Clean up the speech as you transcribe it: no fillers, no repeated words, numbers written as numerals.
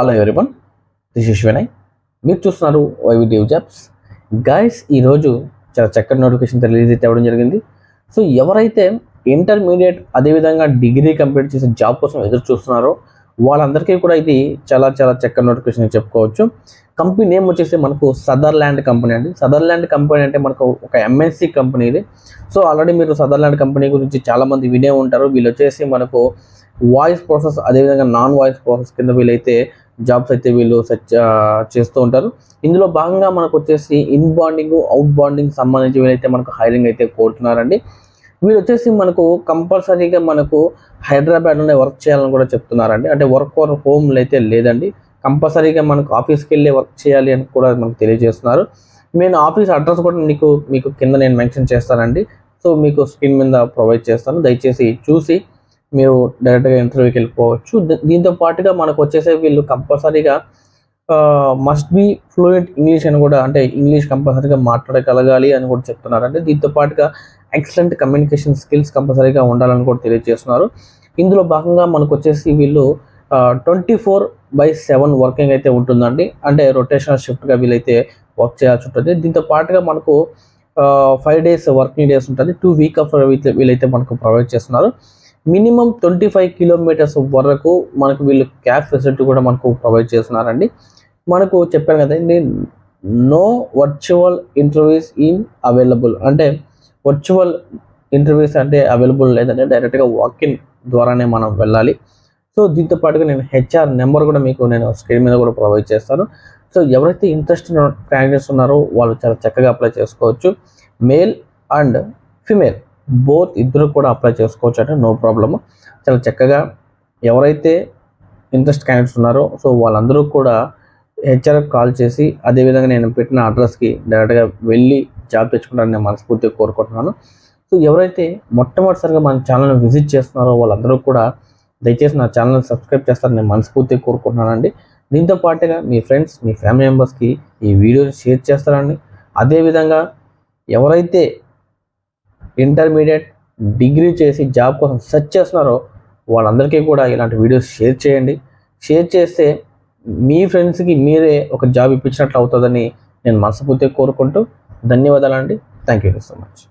Hello everyone, this is Vinay. మీరు చూస్తున్నారు వైవిడివ్ jobs. Guys, ఈరోజు చాలా చక్కటి నోటిఫికేషన్ రిలీజ్ అయితే అవ్వడం జరిగింది. సో ఎవరైతే ఇంటర్మీడియట్ అదేవిధంగా డిగ్రీ కంప్లీట్ చేసే జాబ్ కోసం ఎదురు చూస్తున్నారో వాళ్ళందరికీ కూడా ఇది చాలా చాలా చక్కటి నోటిఫికేషన్ చెప్పుకోవచ్చు. కంపెనీ నేమ్ వచ్చేసి మనకు సదర్లాండ్ కంపెనీ అండి. సదర్లాండ్ కంపెనీ అంటే మనకు ఒక ఎంఎన్సి కంపెనీ ఇది. సో ఆల్రెడీ మీరు సదర్లాండ్ కంపెనీ గురించి చాలామంది వినే ఉంటారు. వీళ్ళు వచ్చేసి మనకు వాయిస్ ప్రాసెస్ అదేవిధంగా నాన్ వాయిస్ ప్రాసెస్ కింద వీళ్ళైతే జాబ్స్ అయితే వీళ్ళు సెర్చ్ చేస్తూ ఉంటారు. ఇందులో భాగంగా మనకు వచ్చేసి ఇన్ బాండింగ్ అవుట్ బాండింగ్ సంబంధించి వీళ్ళైతే మనకు హైరింగ్ అయితే కోరుతున్నారండి. వీళ్ళు వచ్చేసి మనకు కంపల్సరీగా మనకు హైదరాబాద్లోనే వర్క్ చేయాలని కూడా చెప్తున్నారండి. అంటే వర్క్ ఫర్ హోమ్ అయితే లేదండి, కంపల్సరీగా మనకు ఆఫీస్కి వెళ్ళి వర్క్ చేయాలి అని కూడా మనకు తెలియజేస్తున్నారు. నేను ఆఫీస్ అడ్రస్ కూడా మీకు కింద నేను మెన్షన్ చేస్తానండి. సో మీకు స్క్రీన్ మీద ప్రొవైడ్ చేస్తాను, దయచేసి చూసి మీరు డైరెక్ట్గా ఇంటర్వ్యూకి వెళ్ళిపోవచ్చు. దీంతో పాటుగా మనకు వచ్చేసే వీళ్ళు కంపల్సరీగా మస్ట్ బీ ఫ్లూయెంట్ ఇంగ్లీష్ అని కూడా, అంటే ఇంగ్లీష్ కంపల్సరీగా మాట్లాడగలగాలి అని కూడా చెప్తున్నారండి. దీంతో పాటుగా ఎక్సలెంట్ కమ్యూనికేషన్ స్కిల్స్ కంపల్సరీగా ఉండాలని కూడా తెలియజేస్తున్నారు. ఇందులో భాగంగా మనకు వచ్చేసి వీళ్ళు 24/7 వర్కింగ్ అయితే ఉంటుందండి. అంటే రొటేషనల్ షిఫ్ట్గా వీళ్ళైతే వర్క్ చేయాల్సి ఉంటుంది. దీంతో పాటుగా మనకు 5 days వర్కింగ్ డేస్ ఉంటుంది. 2 week ఆఫ్ వీళ్ళైతే మనకు ప్రొవైడ్ చేస్తున్నారు. మినిమం 25 kilometers వరకు మనకు వీళ్ళు క్యాబ్ ఫెసిలిటీ కూడా మనకు ప్రొవైడ్ చేస్తున్నారండి. మనకు చెప్పాను కదండి, no virtual interviews in available, అంటే వర్చువల్ ఇంటర్వ్యూస్ అంటే అవైలబుల్ లేదంటే డైరెక్ట్గా వాకిన్ ద్వారానే మనం వెళ్ళాలి. సో దీంతో పాటుగా నేను హెచ్ఆర్ నెంబర్ కూడా మీకు నేను స్క్రీన్ మీద కూడా ప్రొవైడ్ చేస్తాను. సో ఎవరైతే ఇంట్రెస్ట్ క్యాండిడేట్స్ ఉన్నారో వాళ్ళు చాలా చక్కగా అప్లై చేసుకోవచ్చు. మేల్ అండ్ ఫిమేల్ బోత్ ఇద్దరు కూడా అప్లై చేసుకోవచ్చు, అంటే నో ప్రాబ్లమ్. చాలా చక్కగా ఎవరైతే ఇంట్రెస్ట్ క్యాండిడేట్స్ ఉన్నారో సో వాళ్ళందరూ కూడా హెచ్ఆర్కి కాల్ చేసి అదేవిధంగా నేను పెట్టిన అడ్రస్కి డైరెక్ట్గా వెళ్ళి జాబ్ తెచ్చుకుంటారని నేను మనస్ఫూర్తిగా కోరుకుంటున్నాను. సో ఎవరైతే మొట్టమొదటిసారిగా మన ఛానల్ని విజిట్ చేస్తున్నారో వాళ్ళందరూ కూడా దయచేసి నా ఛానల్ని సబ్స్క్రైబ్ చేస్తారని నేను మనస్ఫూర్తిగా కోరుకుంటున్నానండి. దీంతో పాటుగా మీ ఫ్రెండ్స్, మీ ఫ్యామిలీ మెంబర్స్కి ఈ వీడియోని షేర్ చేస్తారండి. అదేవిధంగా ఎవరైతే ఇంటర్మీడియట్ డిగ్రీ చేసి జాబ్ కోసం సెర్చ్ చేస్తున్నారో వాళ్ళందరికీ కూడా ఇలాంటి వీడియోస్ షేర్ చేయండి. షేర్ చేస్తే మీ ఫ్రెండ్స్కి మీరే ఒక జాబ్ ఇప్పించినట్లు అవుతుందని నేను మనస్ఫూర్తిగా కోరుకుంటూ ధన్యవాదాలండి. Thank you so much.